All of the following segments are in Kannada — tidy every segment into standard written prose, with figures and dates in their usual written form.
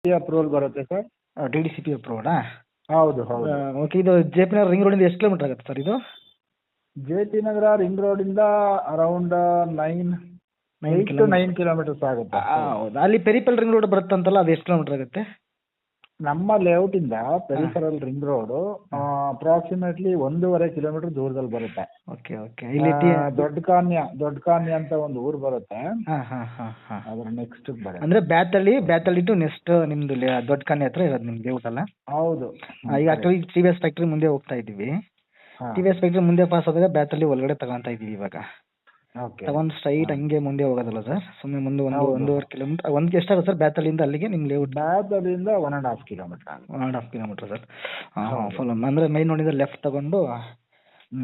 ಅಪ್ರೂವಲ್ ಬರುತ್ತೆ ಸರ್. DDCP ಅಪ್ರೂವಲಾ? ಹೌದು ಹೌದು. ಓಕೆ, ಇದು JP ನಗರ ರಿಂಗ್ ರೋಡಿಂದ ಎಷ್ಟು ಕಿಲೋಮೀಟರ್ ಆಗುತ್ತೆ ಸರ್ ಇದು? JP ನಗರ ರಿಂಗ್ ರೋಡಿಂದ ಅರೌಂಡ್ 8 to 9 ಕಿಲೋಮೀಟರ್ಸ್ ಆಗುತ್ತೆ. ಹೌದಾ, ಅಲ್ಲಿ ಪೆರಿಪಲ್ ರಿಂಗ್ ರೋಡ್ ಬರುತ್ತಂತಲ್ಲ, ಅದು ಎಷ್ಟು ಕಿಲೋಮೀಟರ್ ಆಗುತ್ತೆ? ನಮ್ಮ ಲೇಔಟ್ ಇಂದ peripheral ring road approximately 1.5 kilometre ದೂರದಲ್ಲಿ ಬರುತ್ತೆ. Okay okay. ಇಲ್ಲಿ ದೊಡ್ಡ ಕಾನ್ಯ ಅಂತ ಒಂದು ಊರು ಬರುತ್ತೆ. ಹಾಂ ಅದ್ರ ನೆಕ್ಸ್ಟ್ ಬರುತ್ತೆ. ಅಂದ್ರೆ ಬ್ಯಾತಳ್ಳಿ ಟು ನೆಕ್ಸ್ಟ್ ನಿಮ್ದು ದೊಡ್ಡ ಕಾನ್ಯ ಹತ್ರ ಇರೋದು ನಿಮ್ಗೆ ಲೇಔಟ್ ಅಲ್ಲ? ಹೌದು. ಈಗ ಆಕ್ಚುಲಿ TVS ಫ್ಯಾಕ್ಟ್ರಿ ಮುಂದೆ ಹೋಗ್ತಾ ಇದ್ದೀವಿ. TVS ಫ್ಯಾಕ್ಟ್ರಿ ಮುಂದೆ ಪಾಸ್ ಆದಾಗ ಬ್ಯಾತಳ್ಳಿ ಒಳಗಡೆ ತಗೊಂತ ಇದೀವಿ ಇವಾಗ. ತಗೊಂಡು ಸ್ಟ್ರೈಟ್ ಹಂಗೆ ಮುಂದೆ ಹೋಗೋದಲ್ಲ ಸರ್? ಸುಮ್ಮನೆ ಮುಂದೆ 1.5 ಕಿಲೋಮೀಟರ್ ಒಂದ್ಗೆ ಎಷ್ಟಾಗುತ್ತೆ ಸರ್ ಬ್ಯಾತಳ್ಳಿಯಿಂದ ಅಲ್ಲಿಗೆ ನಿಮ್ಮ ಲೇಔಟ್? ಬ್ಯಾತಳ್ಳಿಯಿಂದ 1.5 ಕಿಲೋಮೀಟರ್. 1.5 kilometre sir. ಫುಲ್ ಅಂದ್ರೆ ಮೈನ್ ನೋಡಿದ್ರೆ ಲೆಫ್ಟ್ ತಗೊಂಡು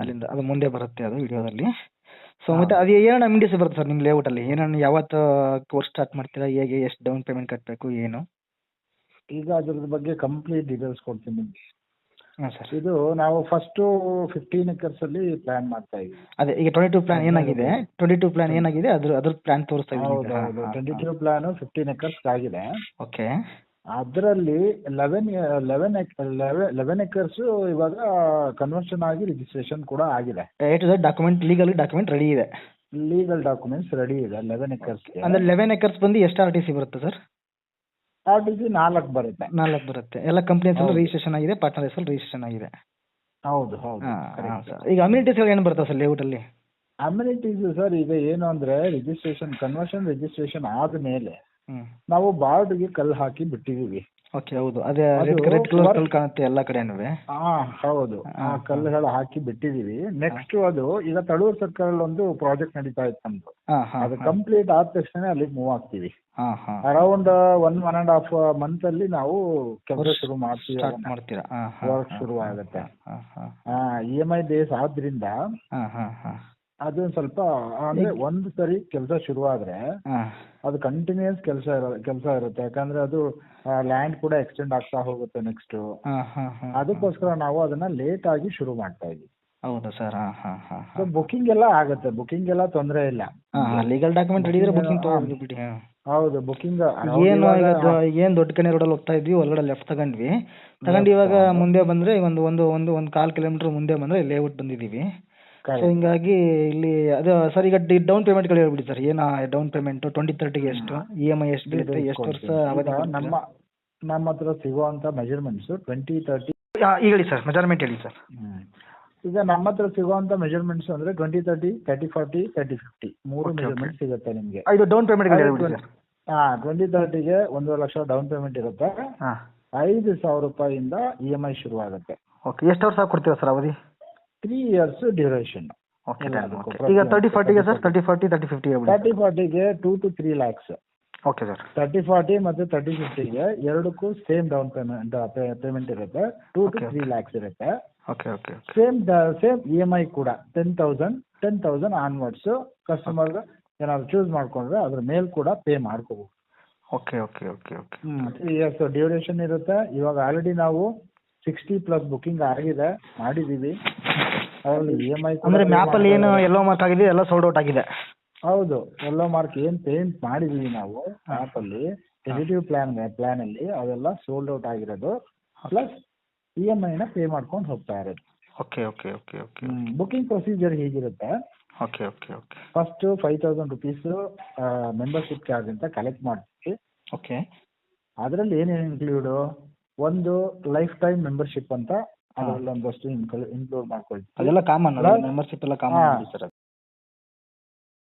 ಅಲ್ಲಿಂದ ಅದು ಮುಂದೆ ಬರುತ್ತೆ ಅದು ವಿಡಿಯೋದಲ್ಲಿ. ಸೊ ಮತ್ತೆ ಅದು ಏನೇನು ಅಮ್ಯೂನಿಟೀಸ್ ಬರುತ್ತೆ ಸರ್ ನಿಮ್ಮ ಲೇಔಟ್ ಅಲ್ಲಿ? ಏನೇನು ಯಾವತ್ತು ಕೋರ್ಸ್ ಸ್ಟಾರ್ಟ್ ಮಾಡ್ತೀರಾ, ಹೇಗೆ, ಎಷ್ಟು ಡೌನ್ ಪೇಮೆಂಟ್ ಕಟ್ಟಬೇಕು, ಏನು? ಈಗ ಅದ್ರ ಬಗ್ಗೆ ಕಂಪ್ಲೀಟ್ ಡೀಟೇಲ್ಸ್ ಕೊಡ್ತೀನಿ ನಿಮಗೆ. ಹಾಂ ಸರ್. ಇದು ನಾವು ಫಸ್ಟ್ 15 acres ಅಲ್ಲಿ ಪ್ಲಾನ್ ಮಾಡ್ತಾ ಇದ್ದೀವಿ. ಅದೇ ಈಗ 22 ಪ್ಲಾನ್ ಏನಾಗಿದೆ, ಅದ್ರ ಪ್ಲಾನ್ ತೋರಿಸ್ತಾ ಇದ್ದೀವಿ. ಹೌದು 22 ಪ್ಲಾನ್ 15 acres ಆಗಿದೆ. ಓಕೆ. ಅದರಲ್ಲಿ 11 acres ಇವಾಗ ಕನ್ವರ್ಷನ್ ಆಗಿ ರಿಜಿಸ್ಟ್ರೇಷನ್ ಕೂಡ ಆಗಿದೆ. ಲೀಗಲ್ ಡಾಕ್ಯುಮೆಂಟ್ ರೆಡಿ ಇದೆ. ಲೀಗಲ್ ಡಾಕ್ಯುಮೆಂಟ್ಸ್ ರೆಡಿ ಇದೆ 11 acres. ಅಂದ್ರೆ 11 acres ಬಂದು ಎಷ್ಟು RTC ಬರುತ್ತೆ ಸರ್? RTC 4 ಬರುತ್ತೆ. 4 ಬರುತ್ತೆ. ಎಲ್ಲ ಕಂಪ್ನಿ ಹೆಸರು ರಿಜಿಸ್ಟ್ರೇಷನ್ ಆಗಿದೆ, ಪಾರ್ಟ್ನರ್ ಹೆಸರು ರಿಜಿಸ್ಟ್ರೇಷನ್ ಆಗಿದೆ. ಹೌದು. ಸರ್, ಈಗ ಅಮ್ಯೂನಿಟೀಸ್ ಏನು ಬರ್ತದೆ ಸರ್ ಲೇಔಟ್ ಅಲ್ಲಿ? ಅಮ್ಯುನಿಟೀಸ್ ಸರ್ ಈಗ ಏನು ಅಂದ್ರೆ ಕನ್ವರ್ಷನ್ ರಿಜಿಸ್ಟ್ರೇಷನ್ ಆದ್ಮೇಲೆ ನಾವು ಬಾರ್ಡ್ಗೆ ಕಲ್ಲು ಹಾಕಿ ಬಿಟ್ಟಿದೀವಿ. ಓಕೆ, ಹೌದು. ಅದೇ ರೆಡ್ ಕಲರ್ ಕಲ್ಲು ಕಾಣುತ್ತೆ ಎಲ್ಲ ಕಡೆನೂ. ಹೌದು, ಆ ಕಲ್ಲುಗಳು ಹಾಕಿ ಬಿಟ್ಟಿದೀವಿ. ನೆಕ್ಸ್ಟ್ ಅದು ಈಗ ತಳೂರು ಸರ್ಕಲ್ ಒಂದು ಪ್ರಾಜೆಕ್ಟ್ ನಡೀತಾ ಇತ್ತು ನಮ್ದು. ಅದು ಕಂಪ್ಲೀಟ್ ಆದ ತಕ್ಷಣ ಅಲ್ಲಿಗೆ ಮೂವ್ ಆಗ್ತೀವಿ. ಅರೌಂಡ್ 1.5 month ಅಲ್ಲಿ ನಾವು ಕೆಲಸ ಶುರು ಮಾಡ್ತೀವಿ. ವರ್ಕ್ ಶುರು ಆಗುತ್ತೆ. EMI ಬೇಸ್ ಆದ್ರಿಂದ ಅದು ಸ್ವಲ್ಪ ಅಂದ್ರೆ ಒಂದು ಸರಿ ಕೆಲಸ ಶುರು ಆದ್ರೆ ಅದು ಕಂಟಿನ್ಯೂಸ್ ಕೆಲಸ ಇರುತ್ತೆ. ಯಾಕಂದ್ರೆ ಅದು ಲ್ಯಾಂಡ್ ಕೂಡ ಎಕ್ಸ್ಟೆಂಡ್ ಆಗ್ತಾ ಹೋಗುತ್ತೆ ನೆಕ್ಸ್ಟ್. ಅದಕ್ಕೋಸ್ಕರ ನಾವು ಅದನ್ನ ಲೇಟ್ ಆಗಿ ಶುರು ಮಾಡ್ತಾ ಇದ್ವಿ. ಹೌದಾ ಸರ್? ಬುಕಿಂಗ್ ಎಲ್ಲ ಆಗುತ್ತೆ, ಬುಕಿಂಗ್ ಎಲ್ಲ ತೊಂದರೆ ಇಲ್ಲ. ಲೀಗಲ್ ಡಾಕ್ಯುಮೆಂಟ್ ರೆಡಿ ಇದ್ರೆ ಬುಕಿಂಗ್ ತಗೊಂಡು ಬಿಡಿ. ಹೌದು, ಬುಕಿಂಗ್ ಏನು ದೊಡ್ಡ ಕಣ್ಣೆ ರೋಡಲ್ಲಿ ಹೋಗ್ತಾ ಇದ್ವಿ, ಒಳಗಡೆ ಲೆಫ್ಟ್ ತಗೊಂಡು ಇವಾಗ ಮುಂದೆ ಬಂದ್ರೆ ಒಂದು 1/4 ಕಿಲೋಮೀಟರ್ ಮುಂದೆ ಬಂದ್ರೆ ಲೇಔಟ್ ಬಂದಿದೀವಿ. ಸೊ ಹಿಂಗಾಗಿ ಇಲ್ಲಿ ಅದು ಸರ್, ಈಗ ಡೌನ್ ಪೇಮೆಂಟ್ಗಳು ಹೇಳ್ಬಿಡಿ ಸರ್. ಏನು ಡೌನ್ ಪೇಮೆಂಟ್ 2030 ಎಷ್ಟು, EMI ಎಷ್ಟು ಬೀಳುತ್ತೆ, ಎಷ್ಟು ವರ್ಷ ಅವಧಿ? ನಮ್ಮ ಹತ್ರ ಸಿಗುವಂತ ಮೆಜರ್ಮೆಂಟ್ಸ್ 2030. ಹೇಳಿ ಸರ್, ಮೆಜರ್ಮೆಂಟ್ ಹೇಳಿ ಸರ್. ಈಗ ನಮ್ಮ ಹತ್ರ ಸಿಗುವಂತ ಮೆಜರ್ಮೆಂಟ್ಸ್ ಅಂದ್ರೆ 2030, 3040, 3050 3 ಮೆಜರ್ಮೆಂಟ್ ಸಿಗುತ್ತೆ ನಿಮ್ಗೆ. ಇದು ಡೌನ್ ಪೇಮೆಂಟ್ ಹೇಳ್ಬಿಡಿ ಸರ್. 2030ಗೆ 1.5 ಲಕ್ಷ ಡೌನ್ ಪೇಮೆಂಟ್ ಇರುತ್ತೆ. 5,000 ರೂಪಾಯಿಯಿಂದ EMI ಶುರು ಆಗುತ್ತೆ. ಓಕೆ, ಎಷ್ಟು ವರ್ಷ ಕೊಡ್ತೀರಾ ಸರ್ ಅವಧಿ? 3 years ಡ್ಯೂರೇಷನ್. ಈಗ 30-40ಗೆ ಸರ್? 30-40, 30-50 30-40ಗೆ 2 to 3 lakhs. Okay sir. 30-40 ಮತ್ತು 30-50ಗೆ ಎರಡಕ್ಕೂ ಸೇಮ್ ಡೌನ್ ಪೇಮೆಂಟ್ ಇರುತ್ತೆ. 2 to 3 lakhs ಇರುತ್ತೆ. ಸೇಮ್ EMI ಕೂಡ 10,000 ಆನ್ವರ್ಡ್ಸ್. ಕಸ್ಟಮರ್ ಏನಾದ್ರು ಚೂಸ್ ಮಾಡ್ಕೊಂಡ್ರೆ ಅದ್ರ ಮೇಲೆ ಕೂಡ ಪೇ ಮಾಡ್ಕೋಬಹುದು. 3 years ಡ್ಯೂರೇಷನ್ ಇರುತ್ತೆ. ಇವಾಗ ಆಲ್ರೆಡಿ ನಾವು 60+ ಬುಕಿಂಗ್ ಮಾಡಿದೀವಿ. EMI ಅಂದ್ರೆ ಮ್ಯಾಪ್ ಅಲ್ಲಿ ಏನು ಎಲ್ಲೋ ಮಾರ್ಕ್ ಆಗಿದೆ, ಎಲ್ಲ ಸೋಲ್ಡ್ ಔಟ್ ಆಗಿದೆ. ಹೌದು, ಎಲ್ಲೋ ಮಾರ್ಕ್ ಏನ್ ಪೇಂಟ್ ಮಾಡಿದೀವಿ ನಾವು ಮ್ಯಾಪ್ ಅಲ್ಲಿ, ಟೆಂಟೇಟಿವ್ ಪ್ಲಾನ್ ಅಲ್ಲಿ ಅದೆಲ್ಲ ಸೋಲ್ಡ್ ಔಟ್ ಆಗಿರೋದು. ಪ್ಲಸ್ EMI ನ ಪೇ ಮಾಡ್ಕೊಂಡು ಹೋಗ್ತಾ ಇರೋದು. ಬುಕಿಂಗ್ ಪ್ರೊಸೀಜರ್ ಹೀಗಿರುತ್ತೆ. ಫಸ್ಟ್ 5,000 rupees ಮೆಂಬರ್ಶಿಪ್ ಚಾರ್ಜ್ ಅಂತ ಕಲೆಕ್ಟ್ ಮಾಡ್ತೀವಿ. ಅದರಲ್ಲಿ ಏನೇನು ಇನ್ಕ್ಲೂಡ್, ಒಂದು ಲೈಫ್ ಟೈಮ್ ಮೆಂಬರ್ಶಿಪ್ ಅಂತ ಅದರಲ್ಲಿ ಒಂದಷ್ಟು ಇನ್ಕ್ಲೂಡ್ ಮಾಡ್ಕೊಳ್ತೀವಿ. ಅದೆಲ್ಲ ಕಾಮನ್ ಮೆಂಬರ್ಶಿಪ್ ಎಲ್ಲ ಕಾಮನ್ ಸರ್.